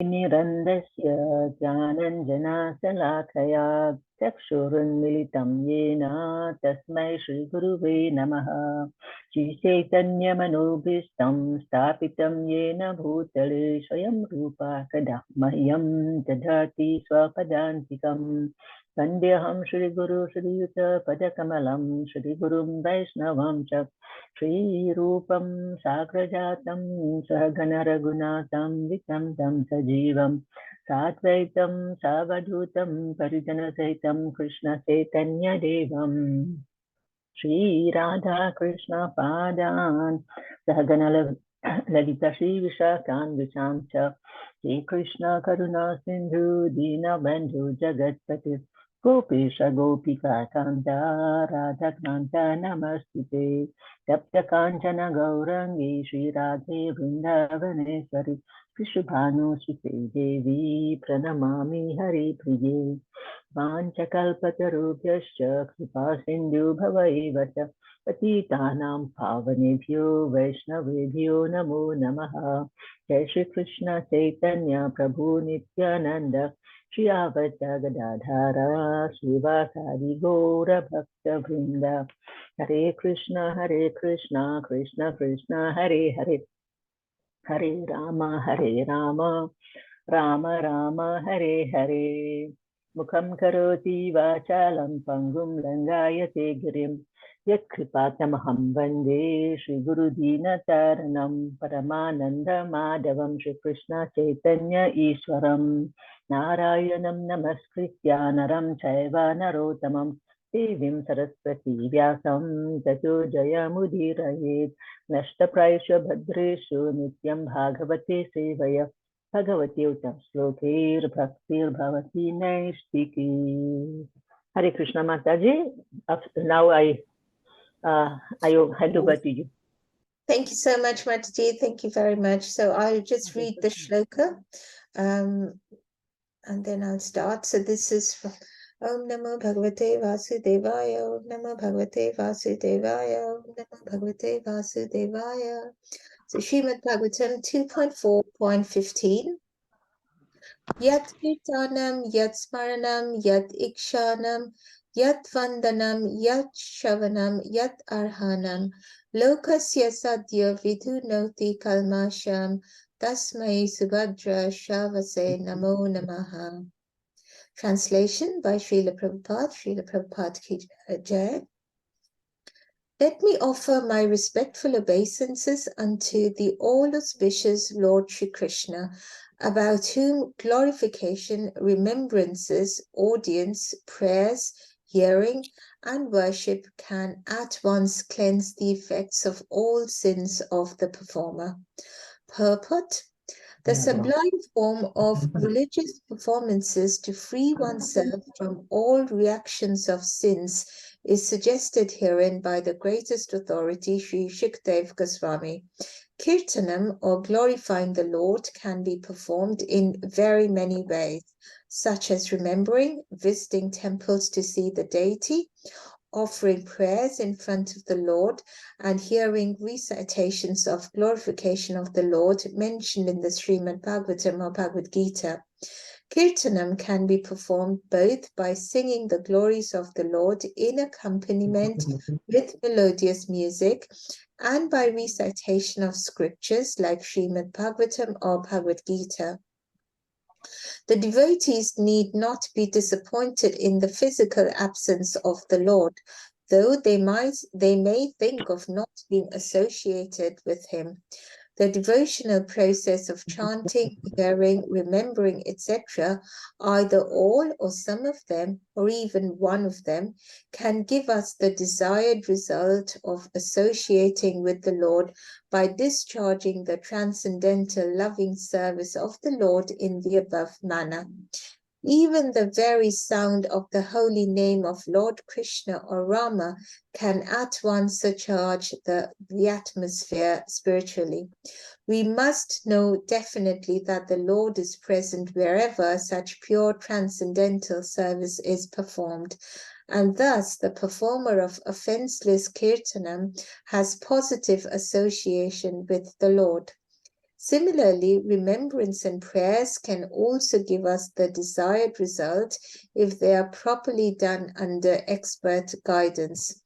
निरन्दस्य ज्ञानञ्जनशलाकया चक्षुरुन्मिलितं येन तस्मै श्रीगुरुवे नमः। श्रीचैतन्यमनोभीष्टं स्थापितं येन भूतले स्वयं रूपा कदा मह्यं ददाति स्वपदान्तिकम्। वन्देऽहं श्रीगुरु श्रीयुतपदकमलं श्रीगुरुं वैष्णवं च श्रीरूपं साग्रजातं सहगण रघुनाथं वितं तं सजीवं साद्वैतं सावधूतं परिजनसहितं कृष्णचैतन्यदेवम् श्रीराधाकृष्णपादान् सहगण ललिता श्रीविशाखान्वितां च श्रीकृष्ण करुणा सिन्धु दीनबन्धु जगत्पते गोपीश गोपिका कान्ता राधाकान्ता नमस्तुते तप्तकाञ्चन गौराङ्गी श्रीराधे वृन्दावनेश्वरि कृष्णभानुसुते देवी प्रणमामि हरिप्रिये वाञ्छकल्पतरुभ्यश्च कृपासिन्धुभ्यः एव च पतितानां पावनेभ्यो वैष्णवेभ्यो नमो नमः। जय श्री कृष्ण चैतन्य प्रभु नित्यानंद श्री अद्वैत गदाधर श्रीवासादि गौर भक्तवृंद। हरे कृष्ण कृष्ण कृष्ण हरे हरे, हरे राम राम राम हरे हरे। मुखं करोति वाचालं पङ्गुं लङ्घयते गिरिं यत्कृपातमहं वन्दे श्रीगुरुदीनतारणं परमानन्दमाधवं श्रीकृष्ण चैतन्य ईश्वरं नारायणं नमस्कृत्य नरं चैव नरोत्तमं देवीं सरस्वती व्यासं ततो जयमुदीरयेत्। नष्टप्रायेषु भद्रेषु नित्यं भागवते सेवया भगवती उत्तम श्लोकैर्भक्तिर्भवति नैष्टिकी। Hare Krishna Mataji. Now I hand over to you. Thank you so much, Mataji. Thank you very much. So I'll just read the shloka and then I'll start. So this is from Om Namo Bhagavate Vasudevaya, Om Namo Bhagavate Vasudevaya, Om Namo Bhagavate Vasudevaya. So Srimad Bhagavatam 2.4.15. Yat Kirtanam, Yat Smaranam, Yat Ikshanam, Yat Vandanam, Yat Shavanam, Yat Arhanam, Lokasya Sadhya Vidhunoti Kalmasham, Tasmai Subhadra Shavase Namo Namaha. Translation by Srila Prabhupada Ki Jai. Let me offer my respectful obeisances unto the all-auspicious Lord Shri Krishna, about whom glorification, remembrances, audience, prayers, hearing, and worship can at once cleanse the effects of all sins of the performer. Purport: the sublime form of religious performances to free oneself from all reactions of sins is suggested herein by the greatest authority, Sri Shukdev Goswami. Kirtanam, or glorifying the Lord, can be performed in very many ways, such as remembering, visiting temples to see the deity, offering prayers in front of the Lord, and hearing recitations of glorification of the Lord mentioned in the Srimad Bhagavatam or Bhagavad Gita. Kirtanam can be performed both by singing the glories of the Lord in accompaniment with melodious music and by recitation of scriptures like Srimad Bhagavatam or Bhagavad Gita. The devotees need not be disappointed in the physical absence of the Lord, though they may think of not being associated with him. The devotional process of chanting, hearing, remembering, etc., either all or some of them, or even one of them, can give us the desired result of associating with the Lord by discharging the transcendental loving service of the Lord in the above manner. Even the very sound of the holy name of Lord Krishna or Rama can at once surcharge the atmosphere spiritually. We must know definitely that the Lord is present wherever such pure transcendental service is performed, and thus the performer of offenseless kirtanam has positive association with the Lord. Similarly, remembrance and prayers can also give us the desired result if they are properly done under expert guidance.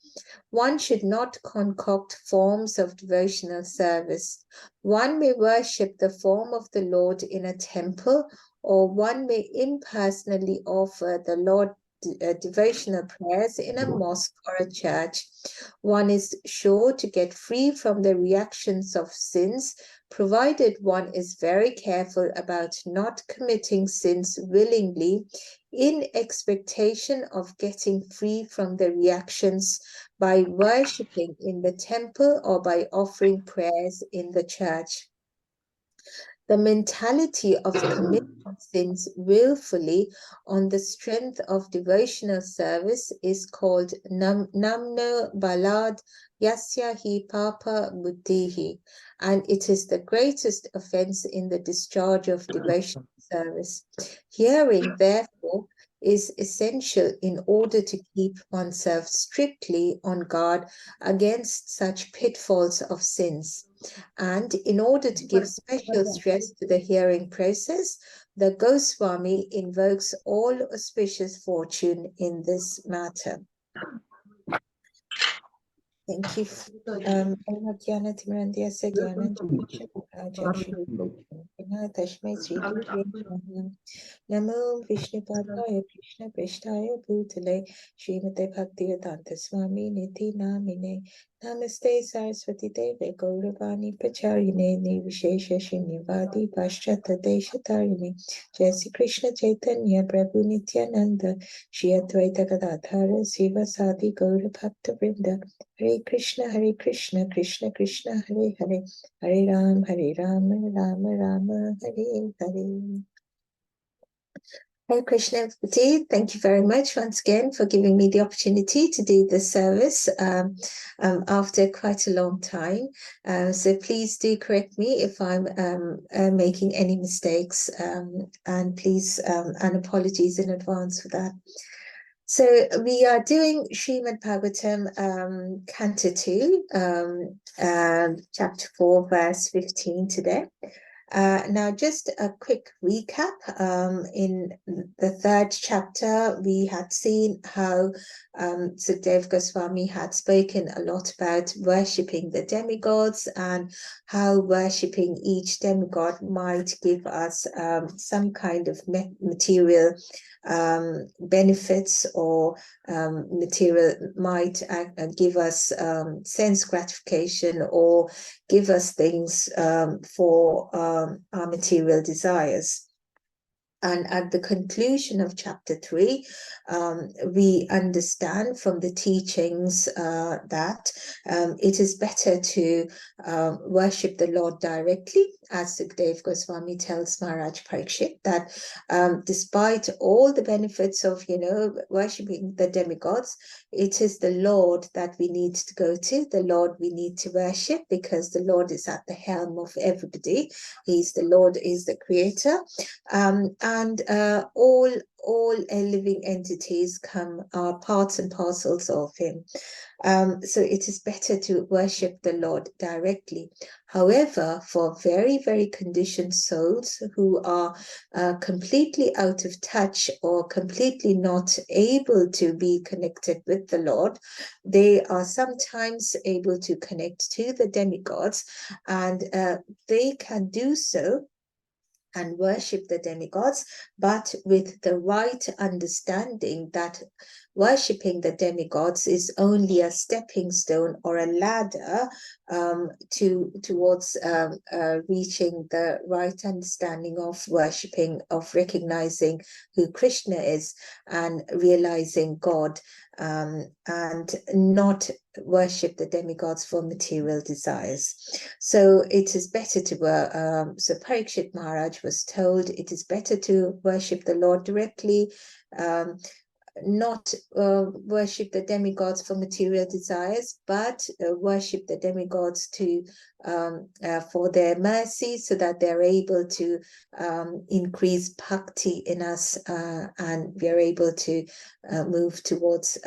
One should not concoct forms of devotional service. One may worship the form of the Lord in a temple, or one may impersonally offer the Lord devotional prayers in a mosque or a church. One is sure to get free from the reactions of sins, provided one is very careful about not committing sins willingly in expectation of getting free from the reactions by worshipping in the temple or by offering prayers in the church. The mentality of committing sins willfully on the strength of devotional service is called namno balad yasya hi papa buddhihi, and it is the greatest offense in the discharge of devotional service. Hearing, therefore, is essential in order to keep oneself strictly on guard against such pitfalls of sins. And in order to give special stress to the hearing process, the Goswami invokes all auspicious fortune in this matter. Thank you. Namo Vishnu Padaya Krishna Prishtaya Bhutale Srimate Bhaktivedanta Swami Niti Namine Namaste Saraswati Deve Gauravani Pacharine Nirvishesha Srinivadi Pashyata Deshatarine Jai Sri Krishna Chaitanya Prabhu Nityananda Shri Advaita Gadadhara Siva Sadi Gaura Bhakta Vrinda Hare Krishna Krishna Krishna Hare Hare Hare Ram Rama Rama Hare Hare. Hare Krishna, everybody. Thank you very much once again for giving me the opportunity to do this service after quite a long time. So please do correct me if I'm making any mistakes, and please, and apologies in advance for that. So we are doing Srimad Bhagavatam, Canto 2, Chapter 4, verse 15 today. Now, just a quick recap. In the third chapter, we had seen how Sukadeva Goswami had spoken a lot about worshipping the demigods and how worshipping each demigod might give us some kind of material benefits, or material might give us sense gratification, or give us things for our material desires. And at the conclusion of chapter 3, we understand from the teachings that it is better to worship the Lord directly, as Sukadeva Goswami tells Maharaj Parikshit, that despite all the benefits of, worshipping the demigods, it is the Lord that we need to go to, the Lord we need to worship, because the Lord is at the helm of everybody. The Lord is the creator. And all living entities are parts and parcels of him. So it is better to worship the Lord directly. However, for very, very conditioned souls who are completely out of touch or completely not able to be connected with the Lord, they are sometimes able to connect to the demigods, and they can do so and worship the demigods, but with the right understanding that worshipping the demigods is only a stepping stone or a ladder towards reaching the right understanding of worshipping, of recognizing who Krishna is and realizing God, and not worship the demigods for material desires. So it is better to so Parikshit Maharaj was told it is better to worship the Lord directly, not worship the demigods for material desires, but worship the demigods to for their mercy, so that they're able to increase bhakti in us, and we are able to move towards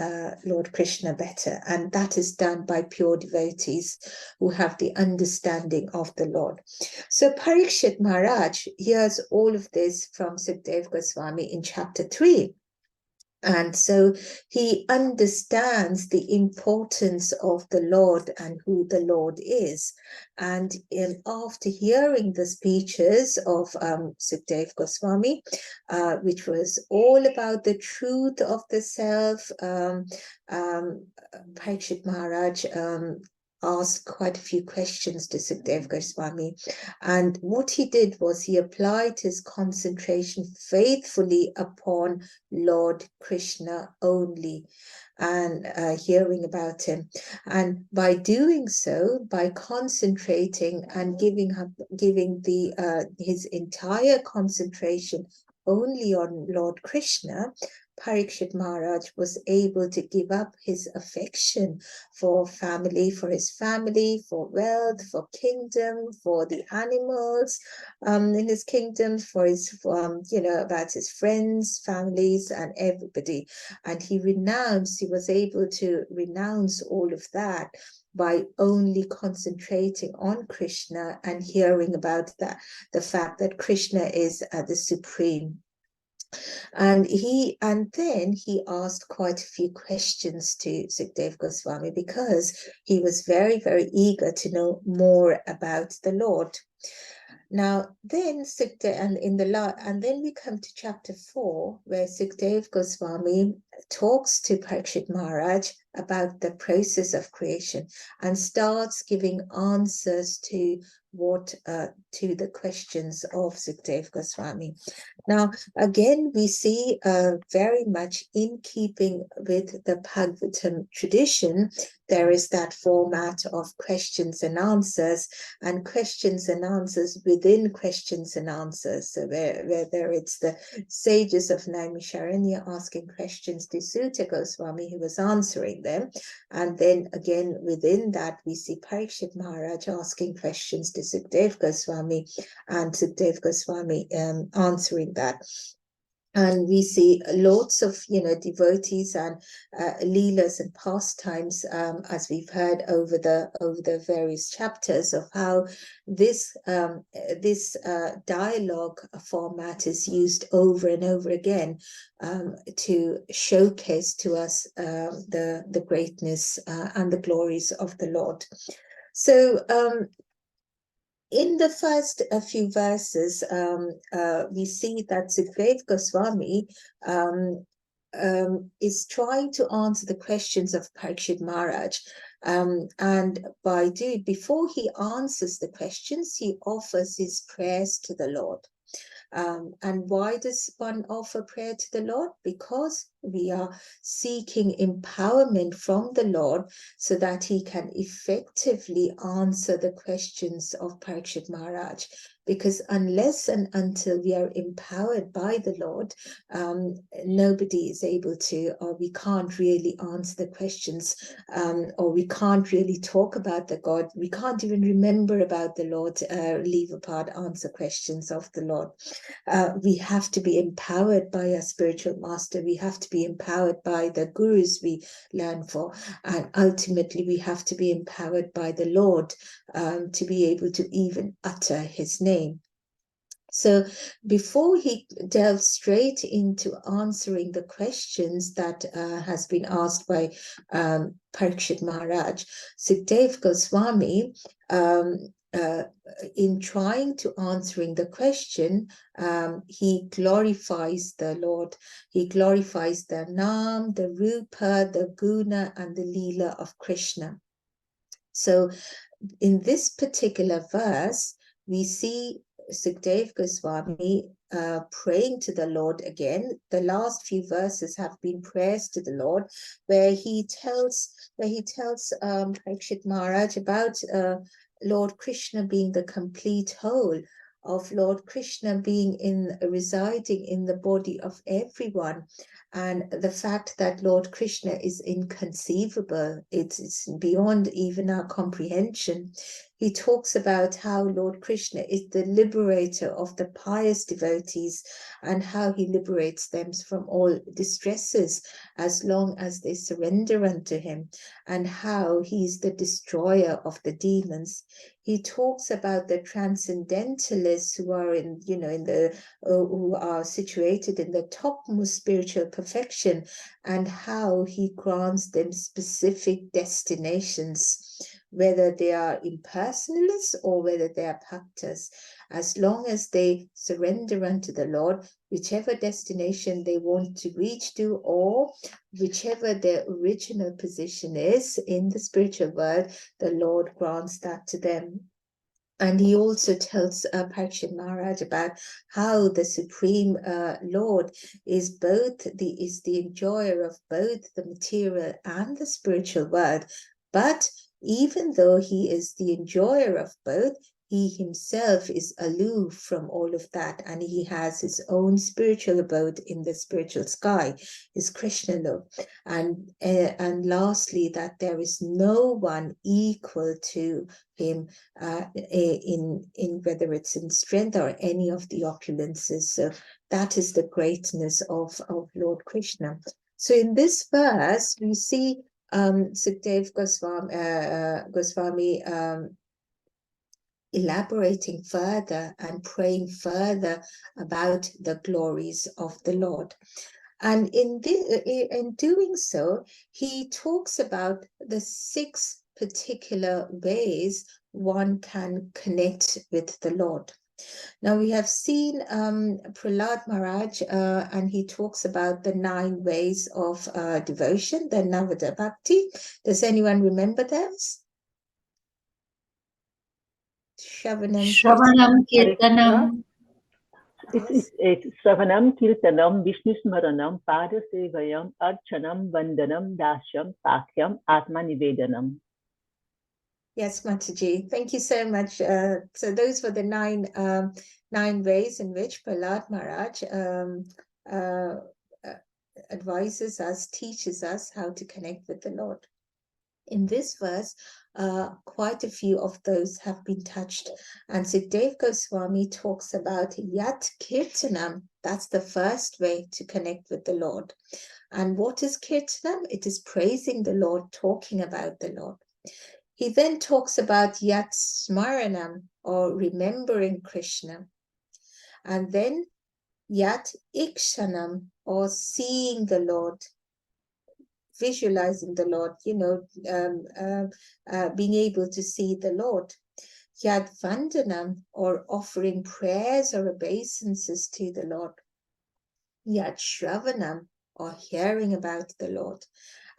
Lord Krishna better. And that is done by pure devotees who have the understanding of the Lord. So Parikshit Maharaj hears all of this from Sukadeva Goswami in chapter 3. And so he understands the importance of the Lord and who the Lord is. And after hearing the speeches of Sukadeva Goswami, which was all about the truth of the self, Parikshit Maharaj asked quite a few questions to Sukadeva Goswami. And what he did was he applied his concentration faithfully upon Lord Krishna only, and hearing about him. And by doing so, by concentrating and giving his entire concentration only on Lord Krishna, Parikshit Maharaj was able to give up his affection for family, for his family, for wealth, for kingdom, for the animals in his kingdom, for his, about his friends, families, and everybody. And he was able to renounce all of that by only concentrating on Krishna and hearing about the fact that Krishna is the supreme. And then he asked quite a few questions to Sukadeva Goswami, because he was very, very eager to know more about the Lord. Now, then then we come to chapter 4, where Sukadeva Goswami talks to Parikshit Maharaj about the process of creation and starts giving answers to the questions of Sukadeva Goswami. Now, again, we see very much in keeping with the Bhagavatam tradition, there is that format of questions and answers within questions and answers. So whether it's the sages of Naimisharanya asking questions to Suta Goswami, who was answering them, and then again within that we see Parikshit Maharaj asking questions to Sukadeva Goswami, and Sukadeva Goswami answering that. And we see lots of, devotees and leelas and pastimes, as we've heard over the various chapters, of how this dialogue format is used over and over again to showcase to us the greatness and the glories of the Lord. So in the first few verses, we see that Sukadeva Goswami is trying to answer the questions of Parikshit Maharaj. And before he answers the questions, he offers his prayers to the Lord. And why does one offer prayer to the Lord? Because we are seeking empowerment from the Lord so that he can effectively answer the questions of Parikshit Maharaj. Because unless and until we are empowered by the Lord, nobody is able to, or we can't really answer the questions, or we can't really talk about the God. We can't even remember about the Lord, leave apart answer questions of the Lord. We have to be empowered by our spiritual master. We have to be empowered by the gurus we learn for. And ultimately, we have to be empowered by the Lord to be able to even utter his name. So before he delves straight into answering the questions that has been asked by Parikshit Maharaj, Sukadeva Goswami, in trying to answering the question, he glorifies the Lord. He glorifies the Nam, the Rupa, the Guna, and the Leela of Krishna. So in this particular verse, we see Sukadeva Goswami praying to the Lord again. The last few verses have been prayers to the Lord, where he tells Parikshit Maharaj about Lord Krishna being the complete whole, of Lord Krishna residing in the body of everyone, and the fact that Lord Krishna is inconceivable, it's beyond even our comprehension. He talks about how Lord Krishna is the liberator of the pious devotees and how he liberates them from all distresses as long as they surrender unto him, and how he's the destroyer of the demons. He talks about the transcendentalists who are who are situated in the topmost spiritual perfection, and how he grants them specific destinations, whether they are impersonalists or whether they are bhaktas. As long as they surrender unto the Lord, whichever destination they want to reach to, or whichever their original position is in the spiritual world, the Lord grants that to them. And he also tells Parikshit Maharaj about how the Supreme Lord is the enjoyer of both the material and the spiritual world. But even though he is the enjoyer of both, he himself is aloof from all of that, and he has his own spiritual abode in the spiritual sky, his Krishna love. And lastly, that there is no one equal to him in whether it's in strength or any of the opulences. So that is the greatness of Lord Krishna. So in this verse, we see Sukdev Goswami elaborating further and praying further about the glories of the Lord. And in doing so, he talks about the 6 particular ways one can connect with the Lord. Now, we have seen Prahlad Maharaj, and he talks about the 9 ways of devotion, the Navada Bhakti. Does anyone remember those? Shravanam Kirtanam. It's Savanam, Kirtanam, Vishnusmaranam, Padasevayam, Archanam, Vandanam, Dashyam, Sakhyam, Atma Nivedanam. Yes, Mataji, thank you so much. So those were the 9 ways in which Prahlad Maharaj advises us, teaches us how to connect with the Lord. In this verse, quite a few of those have been touched. And Sukdev Goswami talks about Yat Kirtanam. That's the first way to connect with the Lord. And what is Kirtanam? It is praising the Lord, talking about the Lord. He then talks about Yat Smaranam, or remembering Krishna. And then Yat Ikshanam, or seeing the Lord, visualizing the Lord, being able to see the Lord. Yad Vandanam, or offering prayers or obeisances to the Lord. Yad Shravanam, or hearing about the Lord.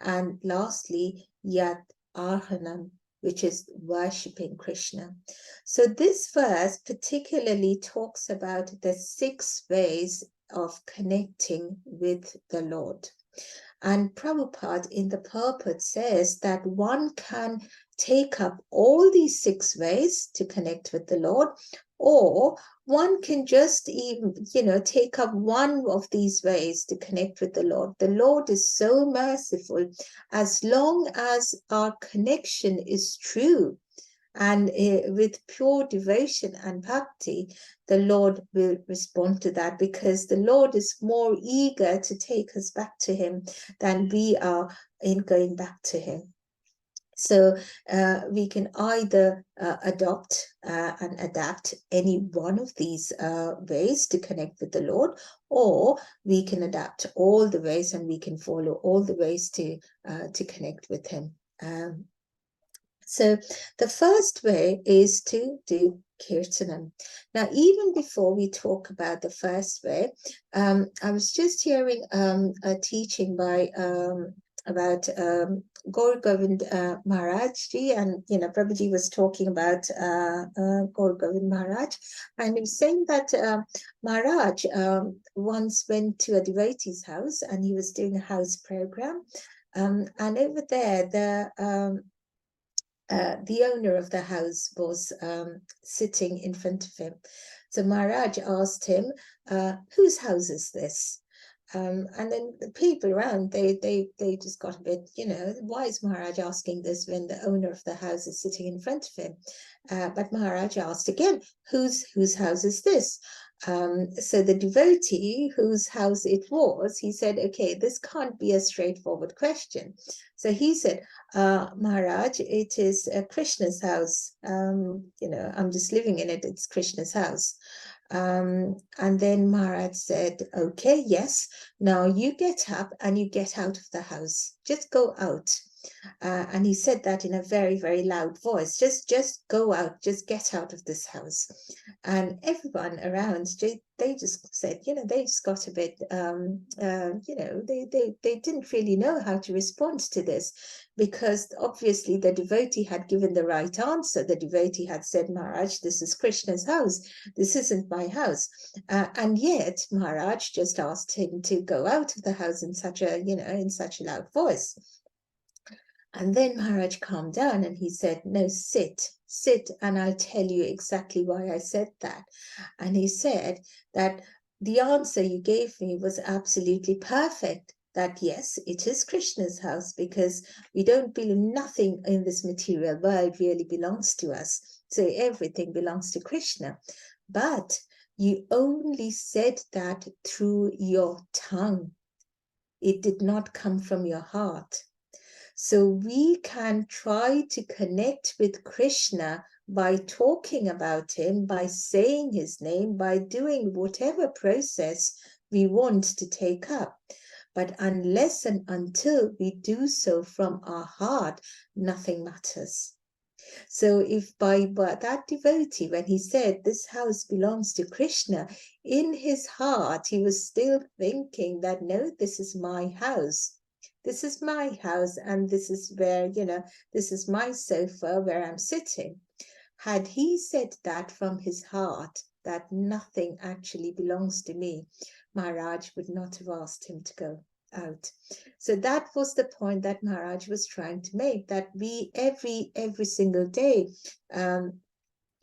And lastly, Yad Arhanam, which is worshipping Krishna. So this verse particularly talks about the 6 ways of connecting with the Lord. And Prabhupada in the purport says that one can take up all these 6 ways to connect with the Lord, or one can just even, take up one of these ways to connect with the Lord. The Lord is so merciful. As long as our connection is true and with pure devotion and bhakti, the Lord will respond to that, because the Lord is more eager to take us back to him than we are in going back to him. So we can either adopt and adapt any one of these ways to connect with the Lord, or we can adapt all the ways and we can follow all the ways to connect with him. So the first way is to do Kirtanam. Now, even before we talk about the first way, I was just hearing a teaching by about Gaur Govind Maharaj ji, and Prabhuji was talking about Gaur Govind Maharaj, and he was saying that Maharaj once went to a devotee's house, and he was doing a house program, and over there the owner of the house was sitting in front of him. So Maharaj asked him, whose house is this? And then the people around, they just got a bit, why is Maharaj asking this when the owner of the house is sitting in front of him? But Maharaj asked again, whose house is this? So the devotee whose house it was, he said, okay, this can't be a straightforward question. So he said, Maharaj, it is Krishna's house. I'm just living in it. It's Krishna's house. And then Maharaj said, okay, yes, now you get up and you get out of the house. Just go out. And he said that in a very, very loud voice. Just go out, just get out of this house. And everyone around, they just said, they just got a bit, they didn't really know how to respond to this, because obviously the devotee had given the right answer. The devotee had said, Maharaj, this is Krishna's house. This isn't my house. And yet Maharaj just asked him to go out of the house in such a, in such a loud voice. And then Maharaj calmed down and he said, no, sit, and I'll tell you exactly why I said that. And he said that the answer you gave me was absolutely perfect, that yes, it is Krishna's house, because we don't believe nothing in this material world really belongs to us. So everything belongs to Krishna. But you only said that through your tongue. It did not come from your heart. So we can try to connect with Krishna by talking about him, by saying his name, by doing whatever process we want to take up. But unless and until we do so from our heart, nothing matters. So if by that devotee, when he said this house belongs to Krishna, in his heart, he was still thinking that, no, this is my house. This is my house, and this is where, this is my sofa where I'm sitting. Had he said that from his heart, that nothing actually belongs to me, Maharaj would not have asked him to go out. So that was the point that Maharaj was trying to make, that we every single day,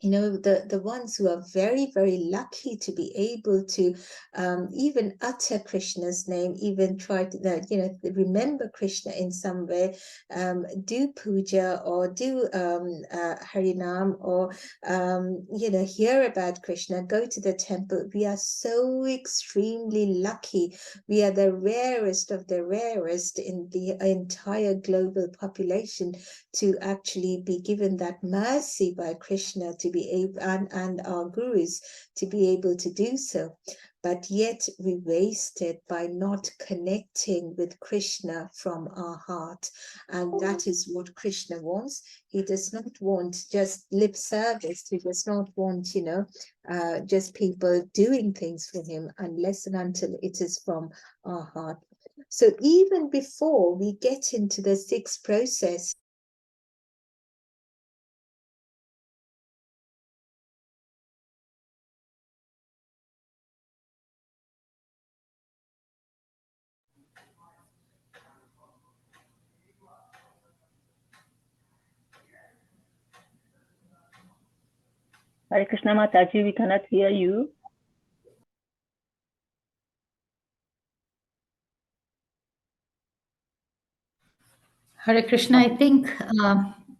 the ones who are very, very lucky to be able to even utter Krishna's name, even try to, remember Krishna in some way, do puja or do Harinam, or, hear about Krishna, go to the temple. We are so extremely lucky. We are the rarest of the rarest in the entire global population to actually be given that mercy by Krishna to be able, and our gurus to be able to do so. But yet we waste it by not connecting with Krishna from our heart. And that is what Krishna wants. He does not want just lip service. He does not want, just people doing things for him, unless and until it is from our heart. So even before we get into the sixth process, Hare Krishna Mataji, we cannot hear you. Hare Krishna, I think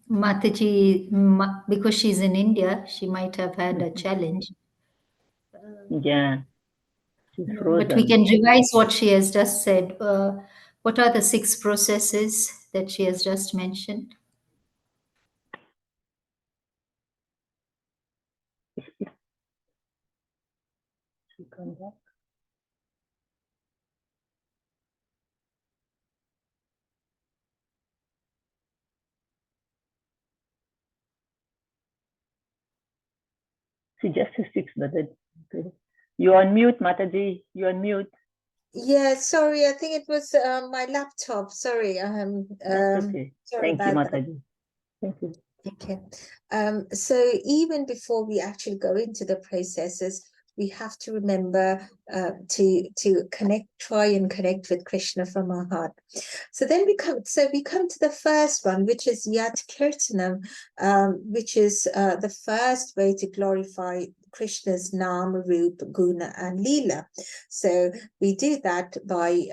Mataji, because she's in India, she might have had a challenge. Yeah, she's frozen. But we can revise what she has just said. What are the 6 processes that she has just mentioned? She come back. She just speaks, but you on mute, Mataji. You on mute. Yeah, sorry, I think it was my laptop. Sorry, That's okay. sorry Thank you, about that. Mataji. Thank you. Okay. So even before we actually go into the processes, we have to remember to try and connect with Krishna from our heart. So then we come to the first one, which is Yat Kirtanam, which is the first way to glorify Krishna's Nam, Rup, Guna, and Leela. So we do that by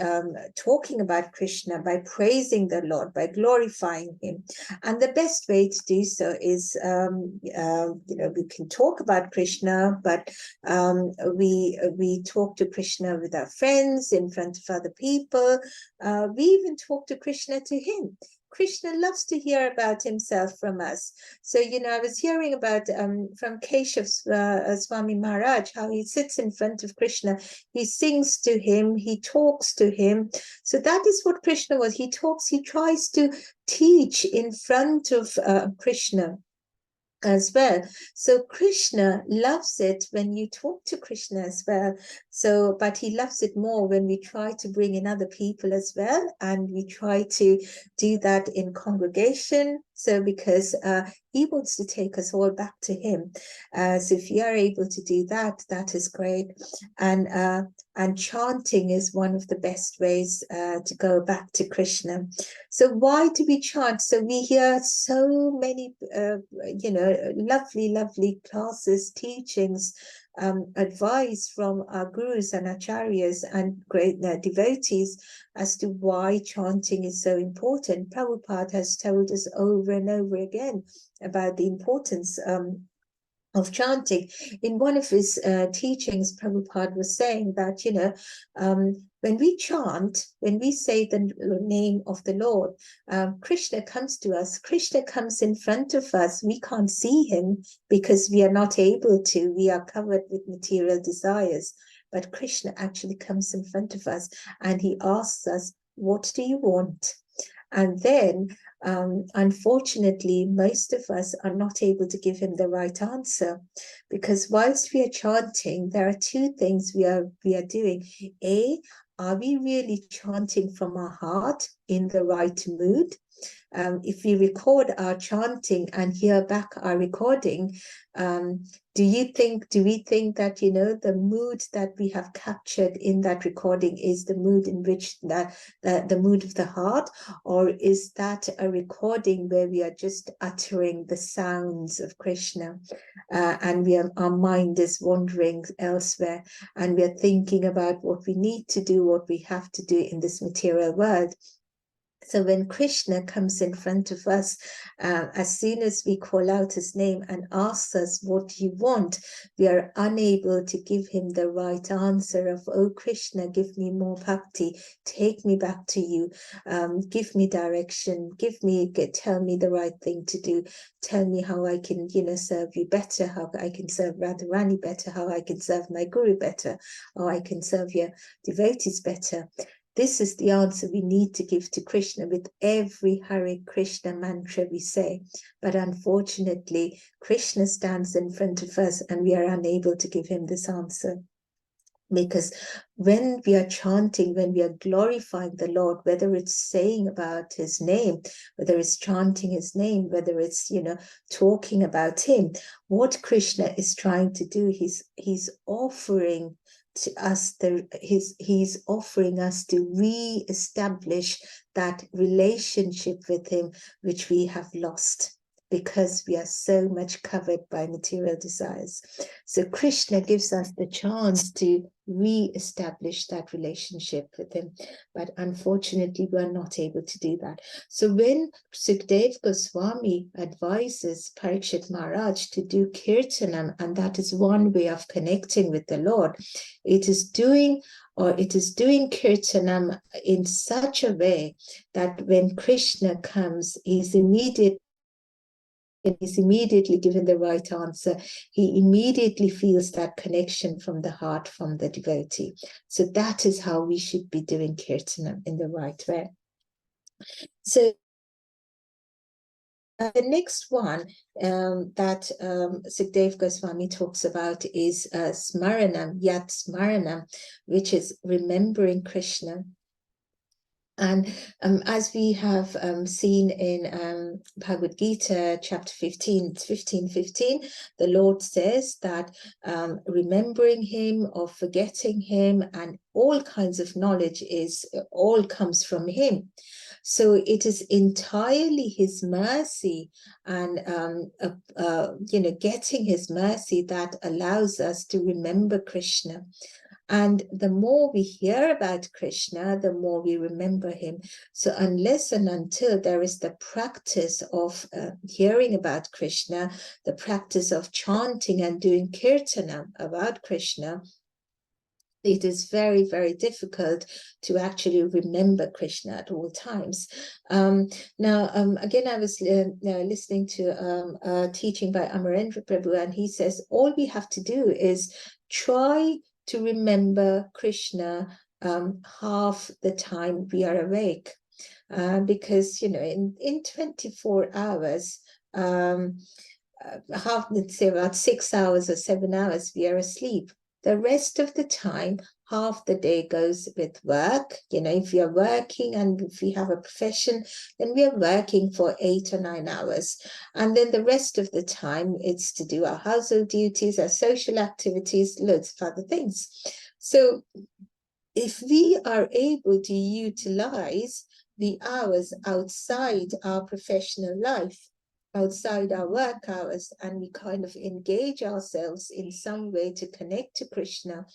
talking about Krishna, by praising the Lord, by glorifying him. And the best way to do so is, we can talk about Krishna, but we talk to Krishna with our friends, in front of other people. We even talk to Krishna to him. Krishna loves to hear about himself from us. So, I was hearing about from Keshav Swami Maharaj, how he sits in front of Krishna. He sings to him, he talks to him. So that is what Krishna was. He talks, he tries to teach in front of Krishna as well. So Krishna loves it when you talk to Krishna as well. So, but he loves it more when we try to bring in other people as well, and we try to do that in congregation. So because he wants to take us all back to him. So if you are able to do that, that is great. And chanting is one of the best ways to go back to Krishna. So why do we chant? So we hear so many, lovely classes, teachings, advice from our gurus and acharyas and great devotees as to why chanting is so important. Prabhupada has told us over and over again about the importance of chanting. In one of his teachings, Prabhupada was saying that, when we chant, when we say the name of the Lord, Krishna comes to us. Krishna comes in front of us. We can't see him because we are not able to. We are covered with material desires. But Krishna actually comes in front of us and he asks us, what do you want? And then, unfortunately, most of us are not able to give him the right answer, because whilst we are chanting, there are two things we are doing. A, are we really chanting from our heart in the right mood? If we record our chanting and hear back our recording, do we think that, the mood that we have captured in that recording is the mood in which the mood of the heart, or is that a recording where we are just uttering the sounds of Krishna, and our mind is wandering elsewhere, and we are thinking about what we need to do, what we have to do in this material world? So when Krishna comes in front of us, as soon as we call out his name and asks us what do you want, we are unable to give him the right answer of, oh Krishna, give me more bhakti, take me back to you, give me direction, tell me the right thing to do, tell me how I can, serve you better, how I can serve Radharani better, how I can serve my guru better, how I can serve your devotees better. This is the answer we need to give to Krishna with every Hare Krishna mantra we say. But unfortunately, Krishna stands in front of us and we are unable to give him this answer. Because when we are chanting, when we are glorifying the Lord, whether it's saying about his name, whether it's chanting his name, whether it's, talking about him, what Krishna is trying to do, he's offering to us he's offering us to re-establish that relationship with him which we have lost because we are so much covered by material desires. So Krishna gives us the chance to re-establish that relationship with him, but unfortunately we are not able to do that. So when Sukdev Goswami advises Parikshit Maharaj to do kirtanam, and that is one way of connecting with the Lord, it is doing kirtanam in such a way that when Krishna comes, he's immediately given the right answer. He immediately feels that connection from the heart, from the devotee. So that is how we should be doing kirtanam in the right way. So the next one that Sukdev Goswami talks about is smaranam, yat smaranam, which is remembering Krishna. And as we have seen in Bhagavad Gita, chapter 15:15, the Lord says that remembering him or forgetting him and all kinds of knowledge all comes from him. So it is entirely his mercy and getting his mercy that allows us to remember Krishna. And the more we hear about Krishna, the more we remember him. So unless and until there is the practice of hearing about Krishna, the practice of chanting and doing kirtana about Krishna, it is very, very difficult to actually remember Krishna at all times. Again, I was listening to a teaching by Amarendra Prabhu, and he says, all we have to do is try to remember Krishna half the time we are awake. Because, in 24 hours, let's say about 6 hours or 7 hours, we are asleep. The rest of the time, half the day goes with work. If we are working and if we have a profession, then we are working for 8 or 9 hours. And then the rest of the time, it's to do our household duties, our social activities, loads of other things. So if we are able to utilize the hours outside our professional life, outside our work hours, and we kind of engage ourselves in some way to connect to Krishna,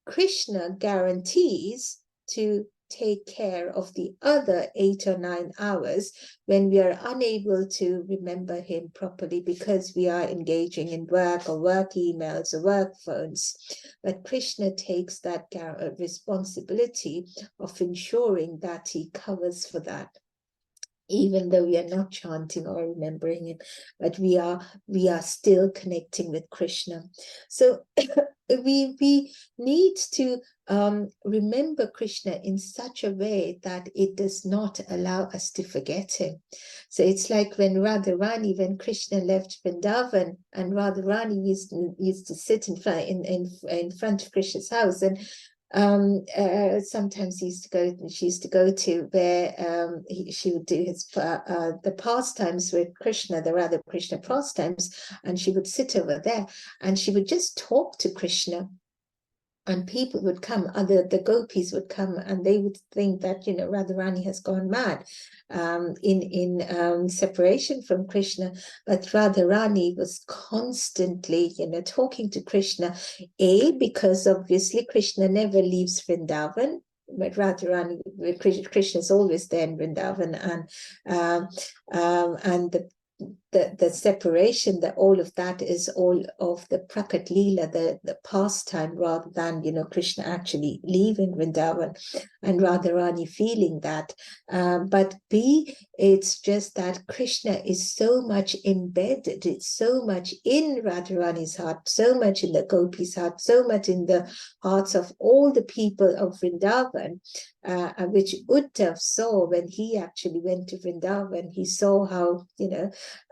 Krishna guarantees to take care of the other 8 or 9 hours when we are unable to remember him properly because we are engaging in work or work emails or work phones. But Krishna takes that responsibility of ensuring that he covers for that, even though we are not chanting or remembering him, but we are still connecting with Krishna. So we need to remember Krishna in such a way that it does not allow us to forget him. So it's like when Radharani, when Krishna left Vrindavan, and Radharani used to sit in front of Krishna's house, and sometimes she used to go to where she would do his the pastimes with Krishna, the Radha Krishna pastimes, and she would sit over there and she would just talk to Krishna. And people would come, the gopis would come, and they would think that, Radharani has gone mad in separation from Krishna. But Radharani was constantly, talking to Krishna, because obviously Krishna never leaves Vrindavan. But Radharani, Krishna is always there in Vrindavan, and the separation, that all of that is all of the Prakat Leela, the pastime, rather than, Krishna actually leaving Vrindavan and Radharani feeling that. But it's just that Krishna is so much embedded, it's so much in Radharani's heart, so much in the gopis' heart, so much in the hearts of all the people of Vrindavan, which Uddhav saw when he actually went to Vrindavan. He saw how,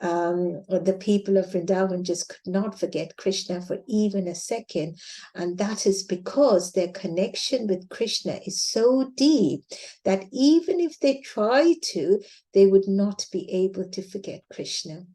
the people of Vrindavan just could not forget Krishna for even a second. And that is because their connection with Krishna is so deep that even if they try to, they would not be able to forget Krishna.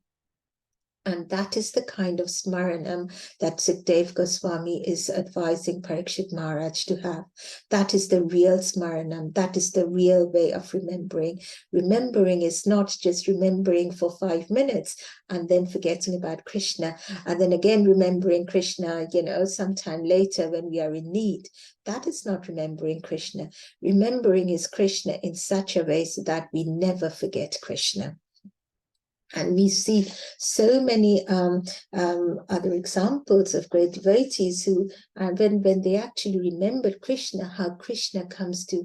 And that is the kind of smaranam that Sukdev Goswami is advising Parikshit Maharaj to have. That is the real smaranam. That is the real way of remembering. Remembering is not just remembering for 5 minutes and then forgetting about Krishna, and then again remembering Krishna, sometime later when we are in need. That is not remembering Krishna. Remembering is Krishna in such a way so that we never forget Krishna. And we see so many other examples of great devotees who, when they actually remembered Krishna, how Krishna comes to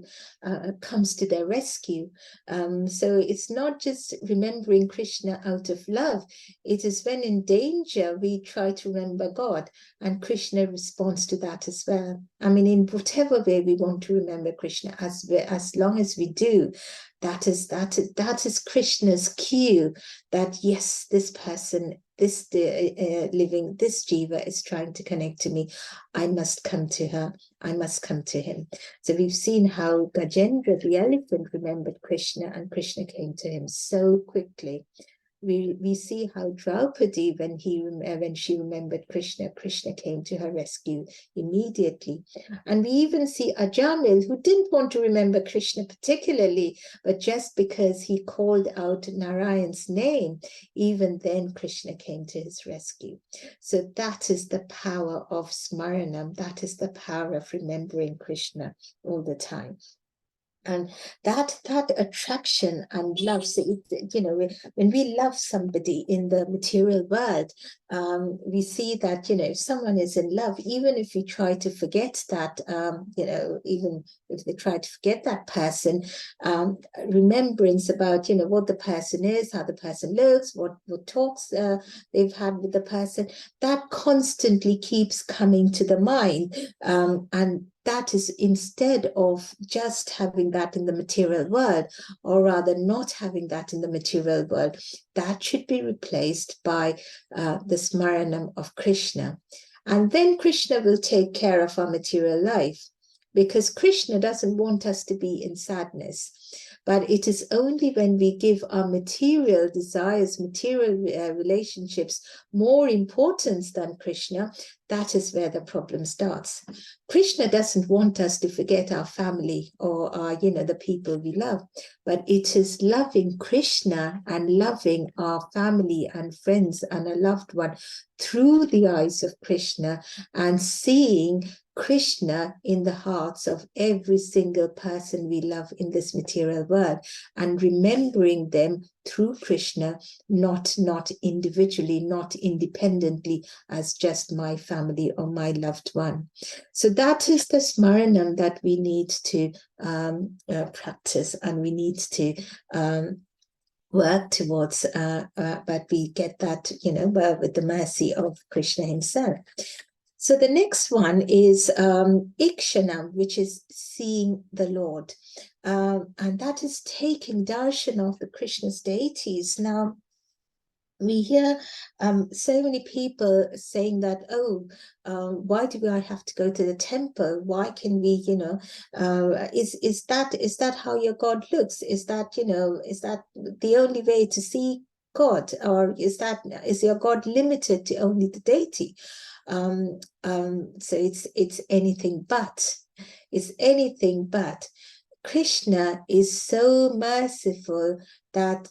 their rescue. So it's not just remembering Krishna out of love. It is when in danger we try to remember God, and Krishna responds to that as well. I mean, in whatever way we want to remember Krishna, as long as we do, that is Krishna's cue that yes, this person, this living, this jiva is trying to connect to me. I must come to her. I must come to him. So we've seen how Gajendra, the elephant, remembered Krishna, and Krishna came to him so quickly. we see how Draupadi, when she remembered Krishna, Krishna came to her rescue immediately. And we even see Ajamil, who didn't want to remember Krishna particularly, but just because he called out Narayan's name, even then Krishna came to his rescue. So that is the power of Smaranam. That is the power of remembering Krishna all the time. And that attraction and love, so when we love somebody in the material world, we see that, if someone is in love, even if we try to forget that, even if they try to forget that person, remembrance about, what the person is, how the person looks, what talks they've had with the person, that constantly keeps coming to the mind. And that is, instead of just having that in the material world, or rather not having that in the material world, that should be replaced by the Smaranam of Krishna. And then Krishna will take care of our material life, because Krishna doesn't want us to be in sadness. But it is only when we give our material desires, material relationships more importance than Krishna, that is where the problem starts. Krishna doesn't want us to forget our family or the people we love, but it is loving Krishna and loving our family and friends and a loved one through the eyes of Krishna, and seeing Krishna in the hearts of every single person we love in this material world, and remembering them through Krishna, not individually, not independently as just my family or my loved one. So that is the Smaranam that we need to practice, and we need to work towards, but we get that, with the mercy of Krishna himself. So the next one is Ikshanam, which is seeing the Lord. And that is taking darshan of the Krishna's deities. Now, we hear so many people saying that, why do I have to go to the temple? Why can we, is that how your God looks? Is that the only way to see God? Or is your God limited to only the deity? So it's anything but. It's anything but. Krishna is so merciful that,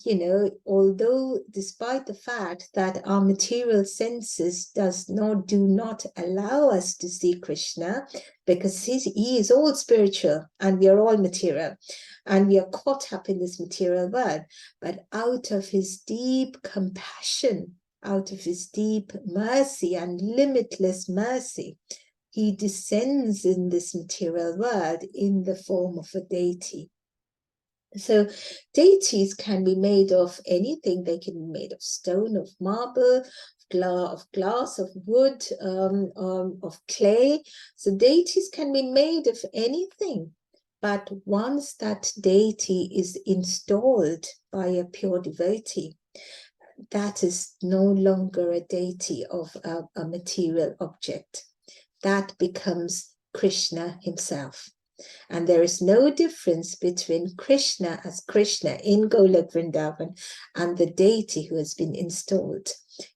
although despite the fact that our material senses do not allow us to see Krishna, because he is all spiritual and we are all material, and we are caught up in this material world, but out of his deep compassion, out of his deep mercy and limitless mercy, he descends in this material world in the form of a deity. So deities can be made of anything. They can be made of stone, of marble, of glass, of wood, of clay. So deities can be made of anything. But once that deity is installed by a pure devotee, that is no longer a deity of a material object. That becomes Krishna himself. And there is no difference between Krishna as Krishna in Golok Vrindavan and the deity who has been installed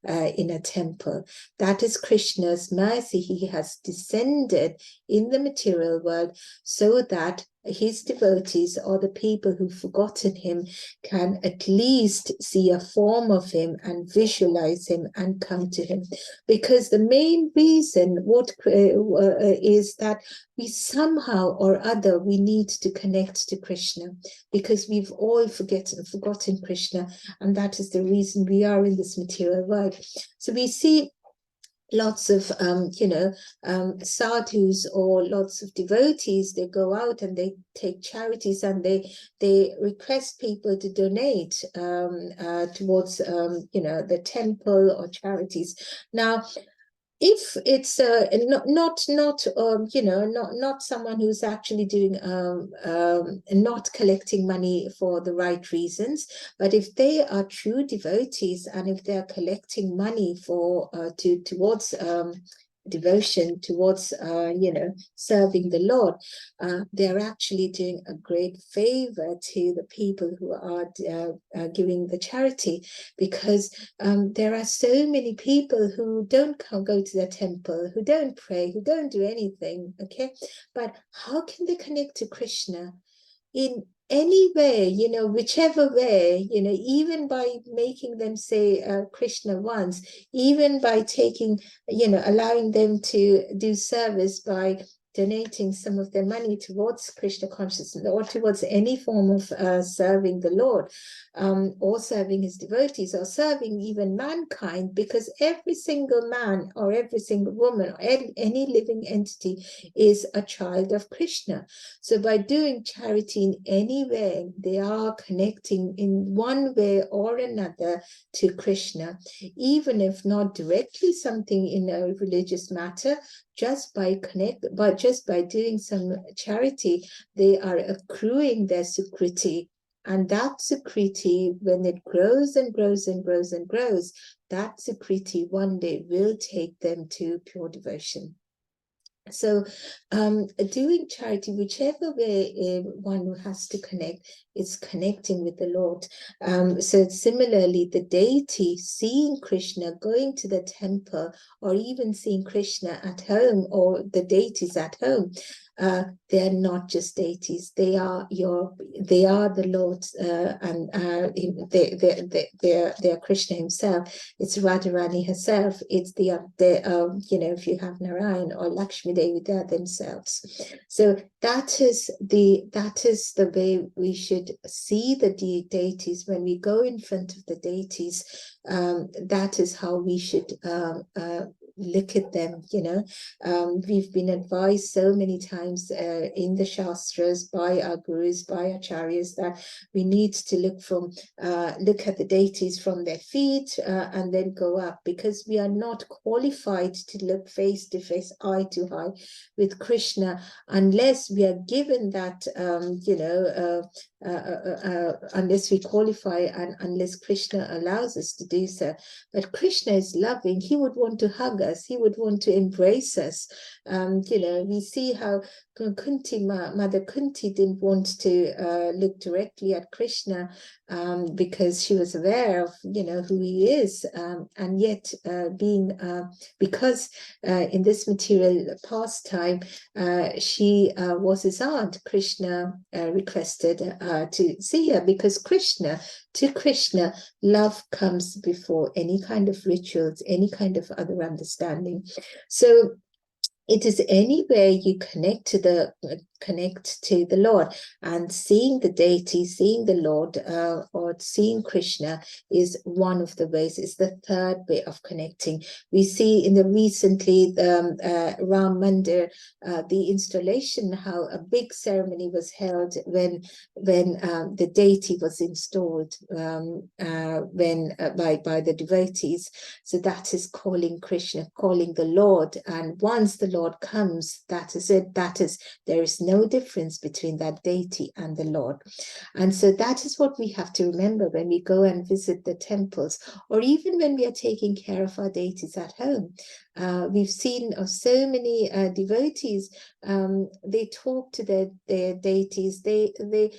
in a temple. That is Krishna's mercy. He has descended in the material world so that his devotees, or the people who've forgotten him, can at least see a form of him and visualize him and come to him. Because the main reason is that we somehow or other, we need to connect to Krishna, because we've all forgotten Krishna, and that is the reason we are in this material world. So we see lots of sadhus or lots of devotees. They go out and they take charities, and they request people to donate towards the temple or charities. Now, if it's not someone who's actually doing not collecting money for the right reasons, but if they are true devotees and if they're collecting money for towards devotion towards, serving the Lord, they're actually doing a great favor to the people who are giving the charity, because there are so many people who don't go to the temple, who don't pray, who don't do anything, okay? But how can they connect to Krishna? In any way, whichever way, even by making them say Krishna once, even by taking, allowing them to do service by donating some of their money towards Krishna consciousness or towards any form of serving the Lord, or serving his devotees, or serving even mankind, because every single man or every single woman or any living entity is a child of Krishna. So by doing charity in any way, they are connecting in one way or another to Krishna, even if not directly something in a religious matter. Just by doing some charity, they are accruing their sukriti. And that sukriti, when it grows and grows and grows and grows, that sukriti one day will take them to pure devotion. So doing charity, whichever way one has to connect, is connecting with the Lord. So similarly, the deity, seeing Krishna, going to the temple, or even seeing Krishna at home, or the deities at home, they are not just deities. They are the Lord, and they are Krishna himself. It's Radharani herself. It's if you have Narayan or Lakshmi Devi, they are themselves. So that is the way we should see the deities. When we go in front of the deities, that is how we should look at them. We've been advised so many times in the Shastras by our gurus, by acharyas, that we need to look at the deities from their feet and then go up, because we are not qualified to look face to face, eye to eye with Krishna, unless we are given that unless we qualify and unless Krishna allows us to do so. But Krishna is loving. He would want to hug us. He would want to embrace us. We see how Mother Kunti didn't want to look directly at Krishna because she was aware of who he is, and yet because in this material pastime she was his aunt, Krishna requested to see her, because to Krishna, love comes before any kind of rituals, any kind of other understanding. So it is any way you connect to the Lord, and seeing the deity, seeing the Lord, or seeing Krishna is one of the ways. It's the third way of connecting. We see in the recently Ram Mandir, the installation, how a big ceremony was held when the deity was installed by the devotees. So that is calling Krishna, calling the Lord, and once the Lord comes, that is it. There is no difference between that deity and the Lord. And so that is what we have to remember when we go and visit the temples, or even when we are taking care of our deities at home. We've seen of so many devotees, they talk to their deities. We've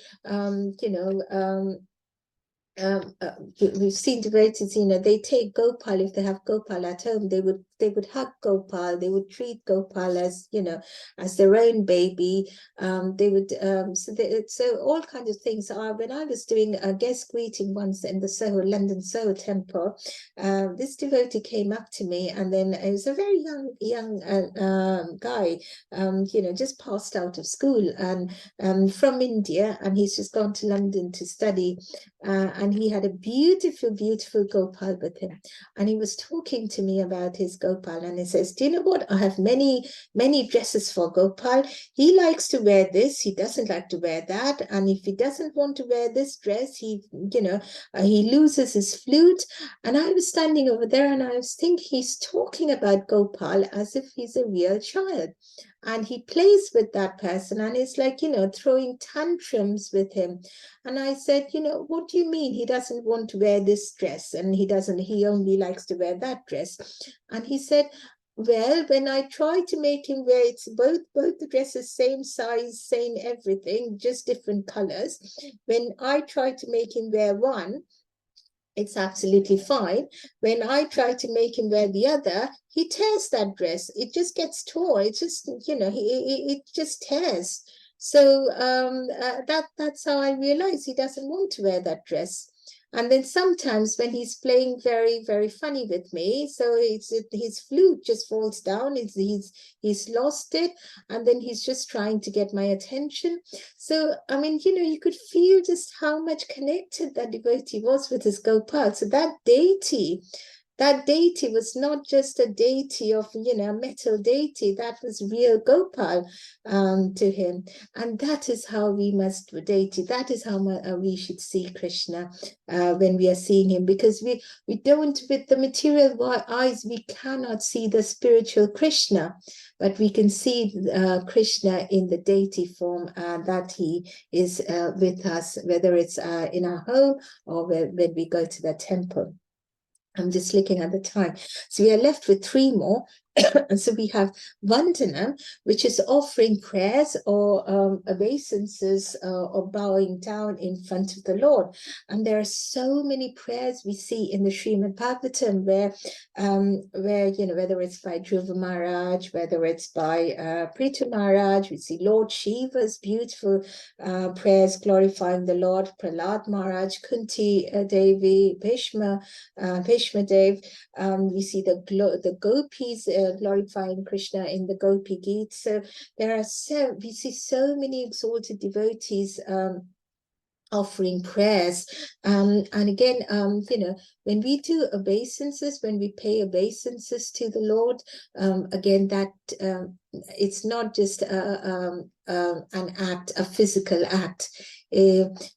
seen devotees, they take Gopal. If they have Gopal at home, they would hug Gopal. They would treat Gopal as as their own baby. They would so all kinds of things. When I was doing a guest greeting once in the London Soho temple, this devotee came up to me, and then it was a very young guy, just passed out of school, and from India, and he's just gone to London to study. And he had a beautiful Gopal with him, and he was talking to me about his Gopal, and he says, do you know what, I have many dresses for Gopal. He likes to wear this, he doesn't like to wear that, and if he doesn't want to wear this dress, he loses his flute. And I was standing over there, and I was thinking, he's talking about Gopal as if he's a real child, and he plays with that person, and it's like throwing tantrums with him. And I said, what do you mean he doesn't want to wear this dress, and he only likes to wear that dress? And he said, Well, when I try to make him wear, it's both the dresses same size, same everything, just different colors. When I try to make him wear one, it's absolutely fine. When I try to make him wear the other, he tears that dress. It just gets torn. It just, you know, it just tears. So that's how I realize he doesn't want to wear that dress. And then sometimes when he's playing very, very funny with me, so his flute just falls down. He's lost it, and then he's just trying to get my attention. So, I mean, you know, you could feel just how much connected that devotee was with his Gopal. So that deity was not just a deity of, you know, a metal deity. That was real Gopal to him. And that is how we must deity. That is how we should see Krishna when we are seeing him, because we don't, with the material eyes, we cannot see the spiritual Krishna, but we can see Krishna in the deity form that he is with us, whether it's in our home or when we go to the temple. I'm just looking at the time. So we are left with 3 more. And so we have Vandana, which is offering prayers or obeisances or bowing down in front of the Lord. And there are so many prayers we see in the Srimad Bhagavatam where you know, whether it's by Dhruva Maharaj, whether it's by Prithu Maharaj, we see Lord Shiva's beautiful prayers glorifying the Lord, Prahlad Maharaj, Kunti Devi, Bhishma Dev. We see the gopis glorifying Krishna in the Gopi Geet. So we see so many exalted devotees offering prayers. And again, you know, when we do obeisances, when we pay obeisances to the Lord, again, that it's not just an act, a physical act.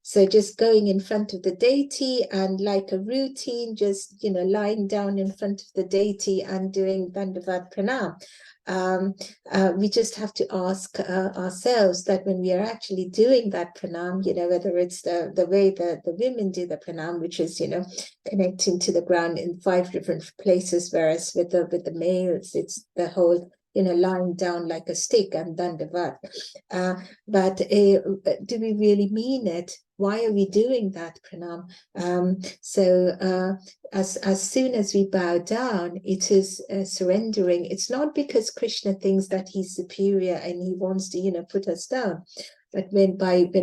So just going in front of the deity and like a routine, just, you know, lying down in front of the deity and doing Dandavat Pranam. We just have to ask ourselves that when we are actually doing that pranam, you know, whether it's the way the women do the pranam, which is, you know, connecting to the ground in 5 different places, whereas with the males, it's the whole, you know, lying down like a stick and dandavat. But do we really mean it? Why are we doing that pranam? As soon as we bow down, it is surrendering. It's not because Krishna thinks that he's superior and he wants to, you know, put us down. But when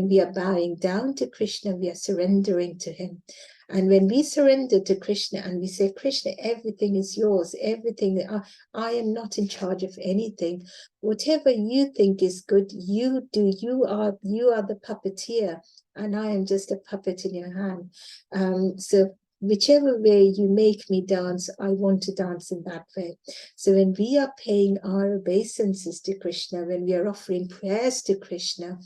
we are bowing down to Krishna, we are surrendering to him. And when we surrender to Krishna and we say, Krishna, everything is yours, everything, I am not in charge of anything. Whatever you think is good, you do. You are the puppeteer, and I am just a puppet in your hand. So whichever way you make me dance, I want to dance in that way. So when we are paying our obeisances to Krishna, when we are offering prayers to Krishna,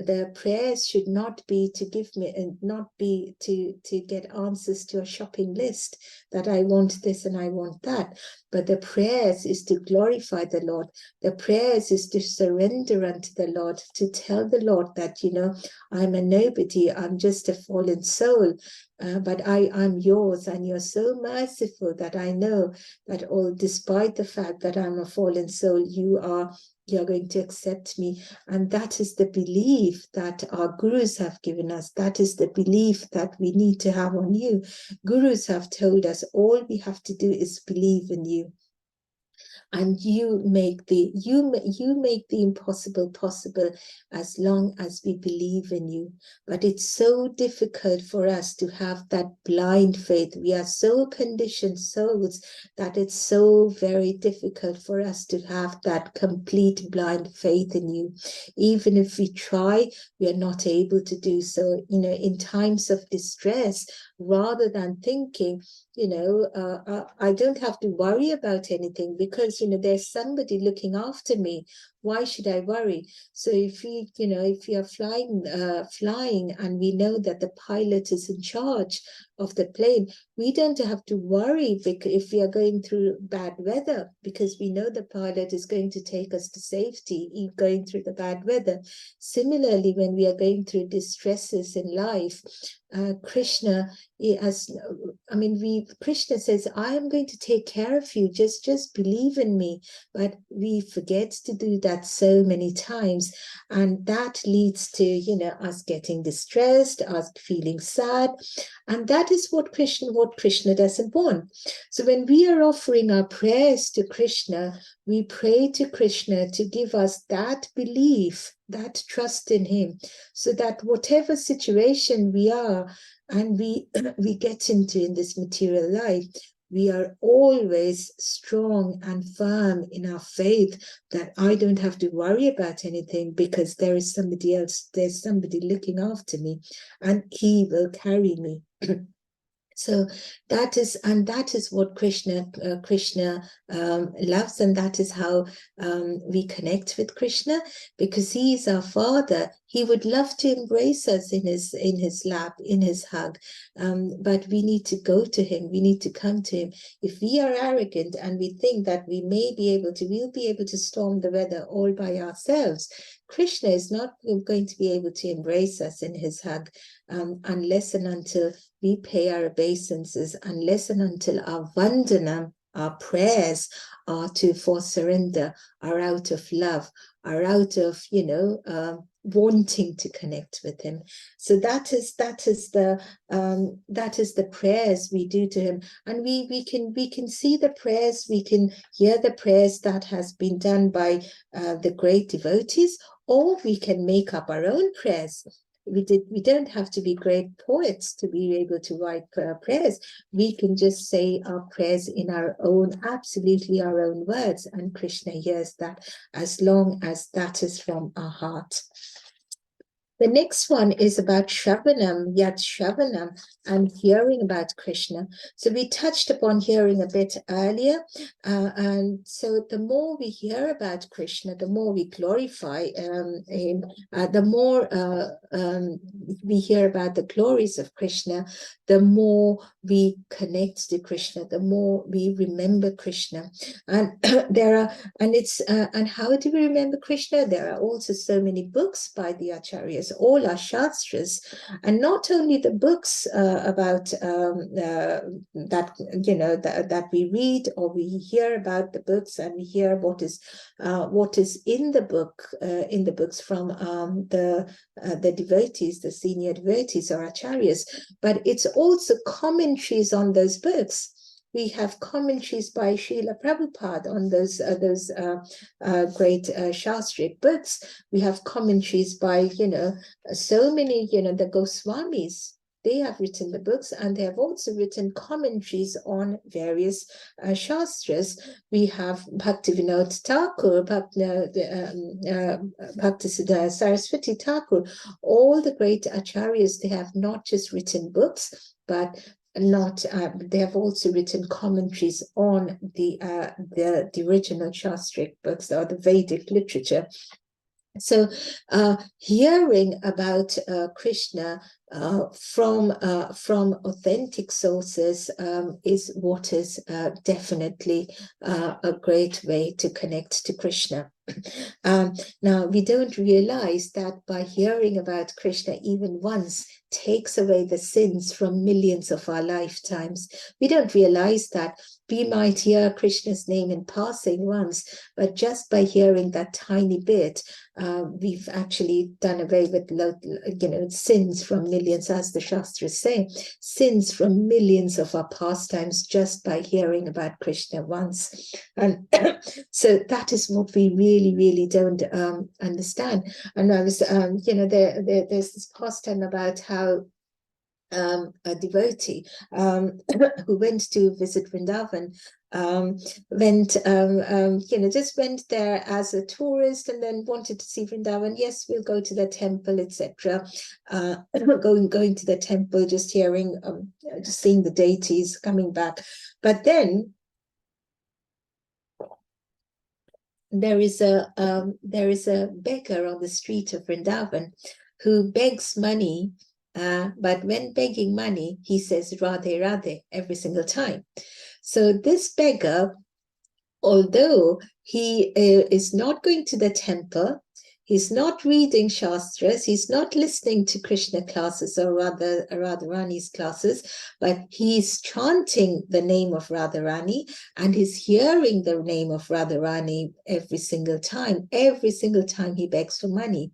the prayers should not be to give me and not be to get answers to a shopping list that I want this and I want that. But the prayers is to glorify the Lord. The prayers is to surrender unto the Lord, to tell the Lord that, you know, I'm a nobody, I'm just a fallen soul, but I'm yours, and you're so merciful that I know that despite the fact that I'm a fallen soul, you're going to accept me. And that is the belief that our gurus have given us. That is the belief that we need to have on you. Gurus have told us all we have to do is believe in you. And you make the impossible possible as long as we believe in you. But it's so difficult for us to have that blind faith. We are so conditioned souls that it's so very difficult for us to have that complete blind faith in you. Even if we try, we are not able to do so. You know, in times of distress, rather than thinking, you know, I don't have to worry about anything because, you know, there's somebody looking after me Why should I worry? So if we, if we are flying and we know that the pilot is in charge of the plane, we don't have to worry if we are going through bad weather, because we know the pilot is going to take us to safety going through the bad weather. Similarly, when we are going through distresses in life, Krishna, Krishna says, I am going to take care of you, just believe in me. But we forget to do that so many times, and that leads to us getting distressed, us feeling sad, and that is what Krishna doesn't want. So when we are offering our prayers to Krishna, we pray to Krishna to give us that belief, that trust in him, so that whatever situation we are and we get into in this material life, we are always strong and firm in our faith that I don't have to worry about anything, because there is somebody else, there's somebody looking after me, and he will carry me. So that is what Krishna loves, and that is how we connect with Krishna, because he is our Father. He would love to embrace us in his lap, in his hug, but we need to go to him. We need to come to him. If we are arrogant and we think that we'll be able to storm the weather all by ourselves, Krishna is not going to be able to embrace us in his hug unless and until we pay our obeisances, unless and until our vandanam, our prayers, are for surrender, are out of love, are out of wanting to connect with him. So that is the prayers we do to him, and we can see the prayers, we can hear the prayers that has been done by the great devotees, or we can make up our own prayers. We don't have to be great poets to be able to write prayers. We can just say our prayers in absolutely our own words, and Krishna hears that, as long as that is from our heart. The next one is about Shravanam, Yat Shravanam, and hearing about Krishna. So we touched upon hearing a bit earlier, and so the more we hear about Krishna, the more we glorify him, the more we hear about the glories of Krishna, the more we connect to Krishna, the more we remember Krishna. And and how do we remember Krishna? There are also so many books by the acharyas, all our shastras, and not only the books about that we read, or we hear about the books and we hear what is in the books from the devotees, the senior devotees or acharyas, but it's also commentaries on those books. We have commentaries by Srila Prabhupada on those great Shastric books. We have commentaries by, so many, the Goswamis. They have written the books, and they have also written commentaries on various Shastras. We have Bhaktivinoda Thakur, Bhaktisiddhanta Saraswati Thakur, all the great acharyas. They have not just written books, but they have also written commentaries on the original Shastric books, or the Vedic literature. So hearing about Krishna from authentic sources is what is definitely a great way to connect to Krishna. Now, we don't realize that by hearing about Krishna even once takes away the sins from millions of our lifetimes. We don't realize that. We might hear Krishna's name in passing once, but just by hearing that tiny bit, we've actually done away with sins from millions, as the Shastras say, sins from millions of our pastimes just by hearing about Krishna once. And so that is what we really, really don't understand. And I was, there's this pastime about how a devotee who went to visit Vrindavan just went there as a tourist, and then wanted to see Vrindavan. Yes, we'll go to the temple, etc. Going to the temple, just hearing, just seeing the deities, coming back. But then there is a beggar on the street of Vrindavan who begs money, but when begging money, he says Radhe Radhe every single time. So this beggar, although he is not going to the temple, he's not reading Shastras, he's not listening to Krishna classes or Radharani's classes, but he's chanting the name of Radharani and he's hearing the name of Radharani every single time he begs for money.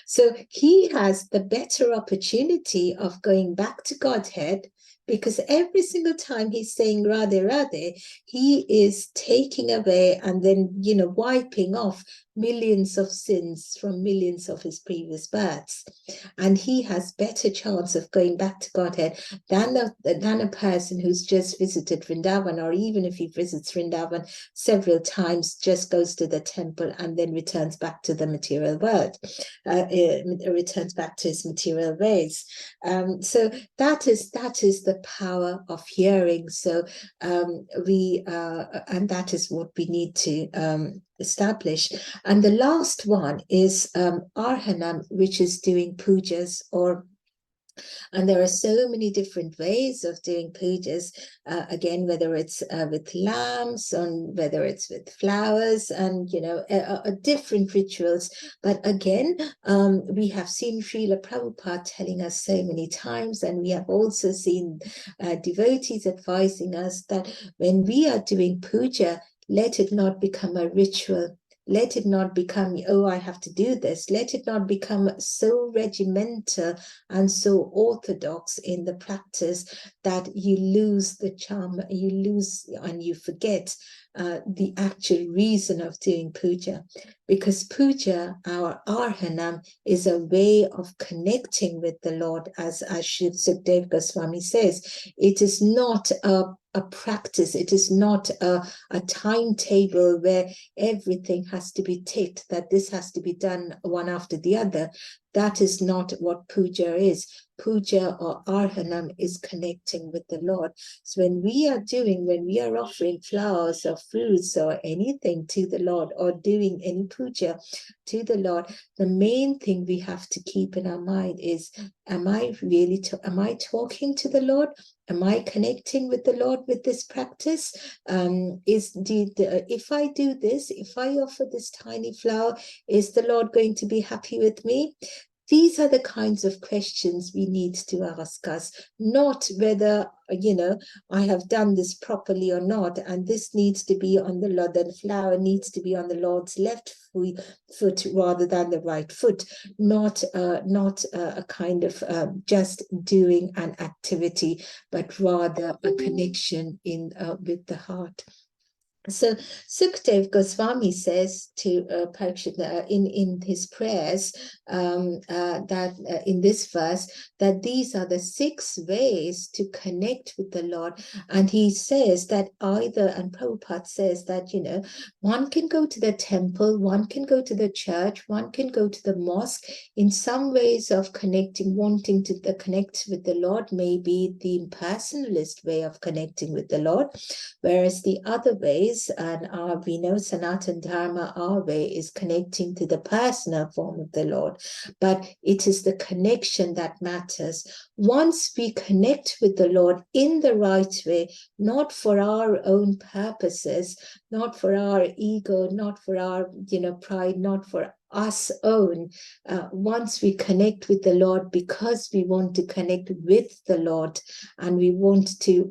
So he has the better opportunity of going back to Godhead, because every single time he's saying Radhe Radhe, he is taking away and then, wiping off millions of sins from millions of his previous births. And he has better chance of going back to Godhead than a person who's just visited Vrindavan, or even if he visits Vrindavan several times, just goes to the temple and then returns back to the material world, returns back to his material ways. So that is the power of hearing. So and that is what we need to establish. And the last one is Arhanam, which is doing pujas, and there are so many different ways of doing pujas, again, whether it's with lamps, or whether it's with flowers, and, different rituals. But again, we have seen Srila Prabhupada telling us so many times, and we have also seen devotees advising us that when we are doing puja, let it not become a ritual. Let it not become, oh, I have to do this. Let it not become so regimental and so orthodox in the practice that you lose the charm, you lose and you forget the actual reason of doing puja. Because puja, our Arhanam, is a way of connecting with the Lord, as Shiv Sukdev Goswami says. It is not a practice, it is not a timetable where everything has to be ticked, that this has to be done one after the other. That is not what puja is. Puja or Arhanam is connecting with the Lord. So when we are offering flowers or fruits or anything to the Lord, or doing any puja to the Lord, the main thing we have to keep in our mind is, am I talking to the Lord? Am I connecting with the Lord with this practice? If I do this, if I offer this tiny flower, is the Lord going to be happy with me? These are the kinds of questions we need to ask us, not whether, I have done this properly or not, and this needs to be on the Lord, the flower needs to be on the Lord's left foot rather than the right foot, not a kind of just doing an activity, but rather a connection with the heart. So Sukdev Goswami says to Parikshit in his prayers that in this verse, that these are the 6 ways to connect with the Lord. And he says that and Prabhupada says that, one can go to the temple, one can go to the church, one can go to the mosque. In some ways of connecting, wanting to connect with the Lord may be the impersonalist way of connecting with the Lord, whereas the other ways, and we know Sanatana Dharma, our way, is connecting to the personal form of the Lord. But it is the connection that matters. Once we connect with the Lord in the right way, not for our own purposes, not for our ego, not for our pride, not for us own, once we connect with the Lord because we want to connect with the Lord, and we want to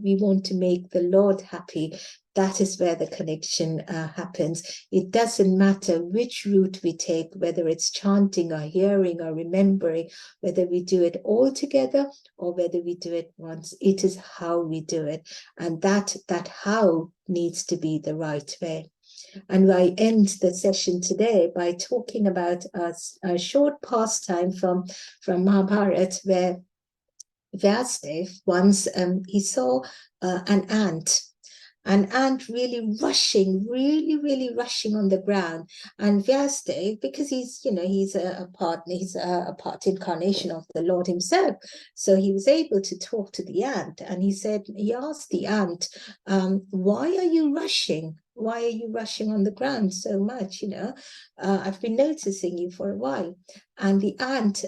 make the Lord happy, that is where the connection happens. It doesn't matter which route we take, whether it's chanting or hearing or remembering, whether we do it all together or whether we do it once. It is how we do it, and that how needs to be the right way. And I end the session today by talking about a short pastime from Mahabharata, where Vyasadeva once he saw an ant really rushing on the ground. And Vyasadeva, because he's a part incarnation of the Lord himself, so he was able to talk to the ant, and he asked the ant, why are you rushing? why are you rushing on the ground so much? You know, I've been noticing you for a while. And the aunt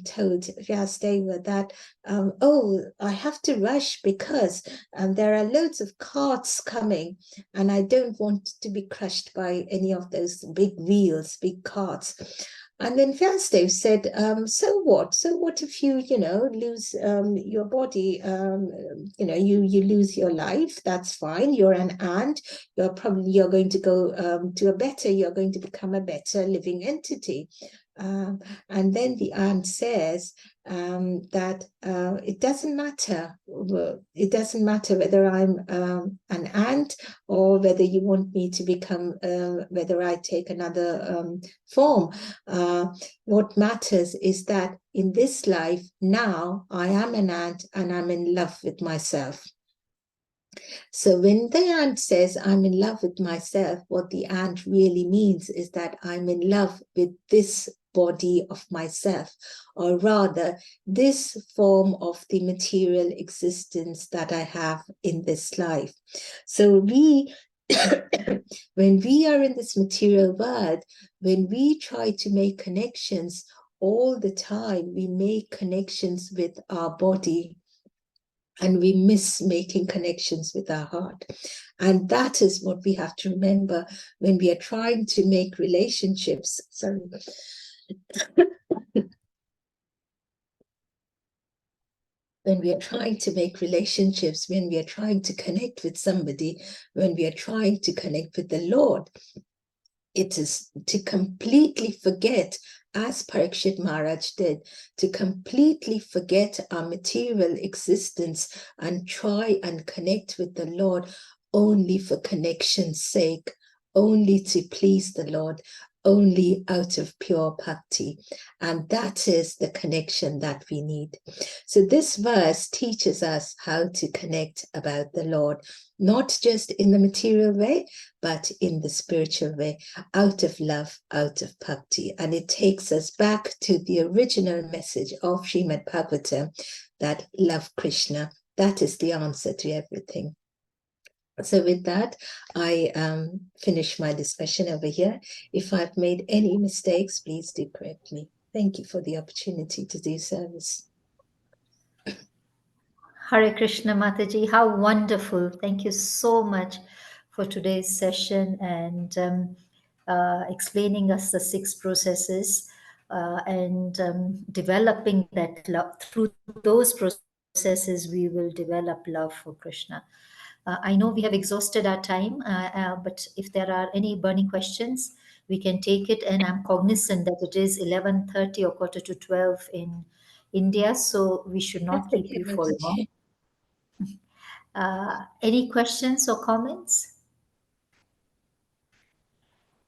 told Vyasdeva that, oh, I have to rush because there are loads of carts coming and I don't want to be crushed by any of those big wheels, big carts. And then Vyasdev said, so what? So what if you, you know, lose your body, you know, you lose your life, that's fine. You're an ant, you're going to go to a better, you're going to become a better living entity. And then the aunt says that it doesn't matter. It doesn't matter whether I'm an ant or whether you want me to become, whether I take another form. What matters is that in this life now, I am an ant and I'm in love with myself. So when the ant says, I'm in love with myself, what the ant really means is that I'm in love with this body of myself, or rather this form of the material existence that I have in this life. So we, when we are in this material world, when we try to make connections all the time, we make connections with our body, and we miss making connections with our heart. And that is what we have to remember when we are trying to make relationships. Sorry. When we are trying to make relationships, when we are trying to connect with somebody, when we are trying to connect with the Lord, it is to completely forget, as Parikshit Maharaj did, to completely forget our material existence and try and connect with the Lord only for connection's sake, only to please the Lord, only out of pure bhakti. And that is the connection that we need. So this verse teaches us how to connect about the Lord, not just in the material way, but in the spiritual way, out of love, out of bhakti. And it takes us back to the original message of Srimad Bhagavatam, that love Krishna. That is the answer to everything. So with that, I finish my discussion over here. If I've made any mistakes, please do correct me. Thank you for the opportunity to do service. Hare Krishna, Mataji, how wonderful. Thank you so much for today's session and explaining us the 6 processes and developing that love. Through those processes, we will develop love for Krishna. I know we have exhausted our time, but if there are any burning questions, we can take it. And I'm cognizant that it is 11:30 or quarter to 12 in India, so we should not keep you for long. Any questions or comments?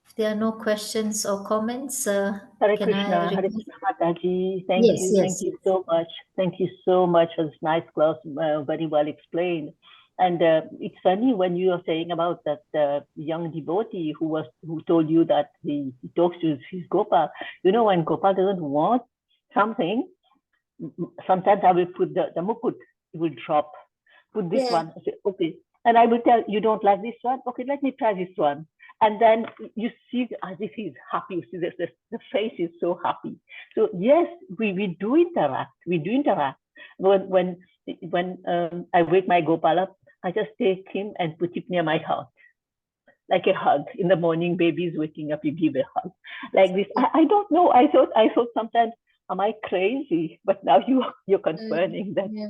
If there are no questions or comments, Hare can Krishna, I Hare request? Krishna Mataji. Thank Yes, you, yes, thank you yes. so much. Thank you so much for this nice class, very well explained. And it's funny when you are saying about that young devotee who told you that he talks to his Gopal. You know, when Gopal doesn't want something, sometimes I will put the mukut, it will drop. Put this one. I say, okay. And I will tell, you don't like this one? Okay, let me try this one. And then you see as if he's happy. You see the face is so happy. So yes, we do interact. We do interact. When I wake my Gopal up, I just take him and put it near my heart, like a hug. In the morning, baby is waking up, you give a hug, like this. I don't know. I thought sometimes, am I crazy? But now you're confirming that. Yeah.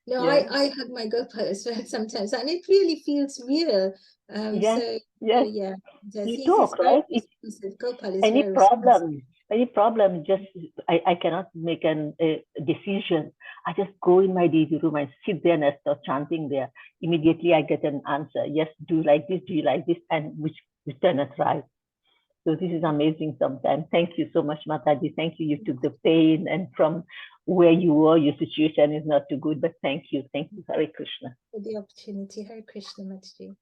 No, Yeah. I hug my Gopal as well sometimes, and it really feels real. Yes, So yes. yeah, You he's talk, very right? responsive. Gopal is Any very responsive. problem, just I cannot make a decision. I just go in my daily room and sit there and I start chanting there. Immediately I get an answer. Yes, do like this, do you like this, and which turn it right. So this is amazing sometimes. Thank you so much, Mataji. Thank you. You took the pain, and from where you were, your situation is not too good, but thank you. Thank you, Hare Krishna. For the opportunity. Hare Krishna, Mataji.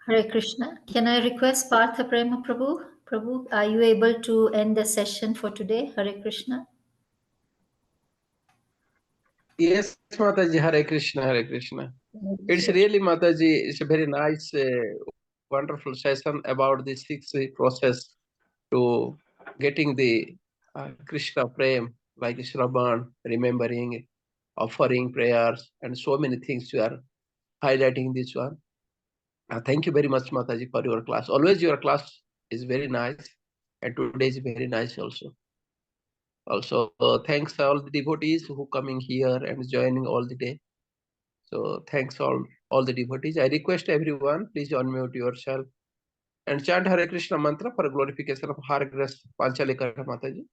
Hare Krishna. Can I request Partha Prema Prabhu? Prabhu, are you able to end the session for today? Hare Krishna. Yes, Mataji. Hare Krishna, Hare Krishna. It's really, Mataji, it's a very nice, wonderful session about the sixth process to getting the Krishna Prem, like Shravan, remembering, offering prayers, and so many things you are highlighting this one. Thank you very much, Mataji, for your class. Always your class is very nice, and today is very nice also. Also, thanks all the devotees who coming here and joining all the day. So thanks all the devotees. I request everyone, please unmute yourself and chant Hare Krishna mantra for glorification of Hare Krishna Panchalika Mataji.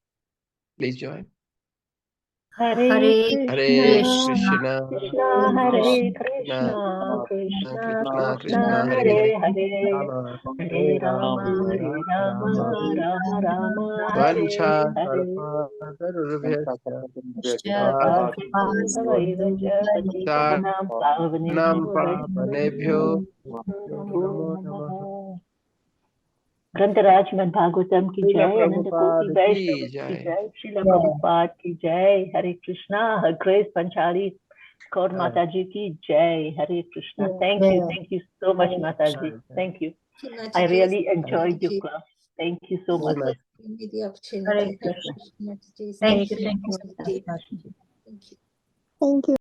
Please join. Hare Hare Krishna, Krishna, Krishna Hare Krishna, Krishna, Krishna Krishna Krishna Hare Hare Hare, Hare, Hare Rama, Hare Rama, Rama Rama, Hare Vancha Hare. Sarvadharubhyasya Nam Nam Pavanebhyo Namo Namo Namaha. ग्रंथराज Shrimad Bhagavatam की Srila जय, अनंत कोटि Prabhupada वैष्णव ki की jai. जय, श्रीला प्रभुपाद की जय, हरे कृष्णा, हर grace Panchali Kaur माता जी की जय, हरे Krishna. Thank you so much, माता जी. Thank you. I really enjoyed your class. Thank you so much. Very nice. Give me the Hare opportunity. Krishna. Mataji. Thank you, Thank you. Mataji. Thank you. Thank you.